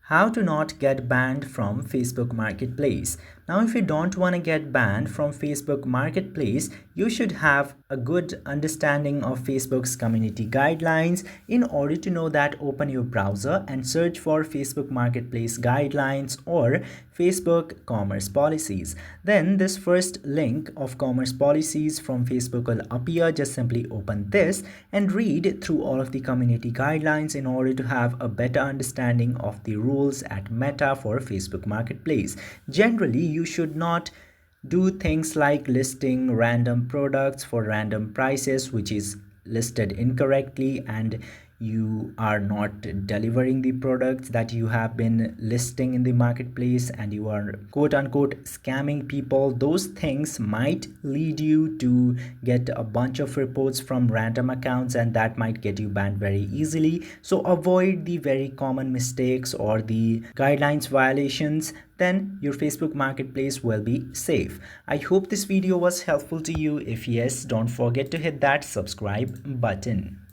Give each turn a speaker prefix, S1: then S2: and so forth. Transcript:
S1: How to not get banned from Facebook Marketplace. Now, if you don't want to get banned from Facebook Marketplace, you should have a good understanding of Facebook's community guidelines. In order to know that, open your browser and search for Facebook Marketplace guidelines or Facebook commerce policies. Then this first link of commerce policies from Facebook will appear. Just simply open this and read through all of the community guidelines in order to have a better understanding of the rules at Meta for Facebook Marketplace. Generally, you should not do things like listing random products for random prices, which is listed incorrectly, and you are not delivering the products that you have been listing in the marketplace, and you are quote unquote scamming people. Those things might lead you to get a bunch of reports from random accounts, and that might get you banned very easily. So avoid the very common mistakes or the guidelines violations, then your Facebook Marketplace will be safe. I hope this video was helpful to you. If yes, don't forget to hit that subscribe button.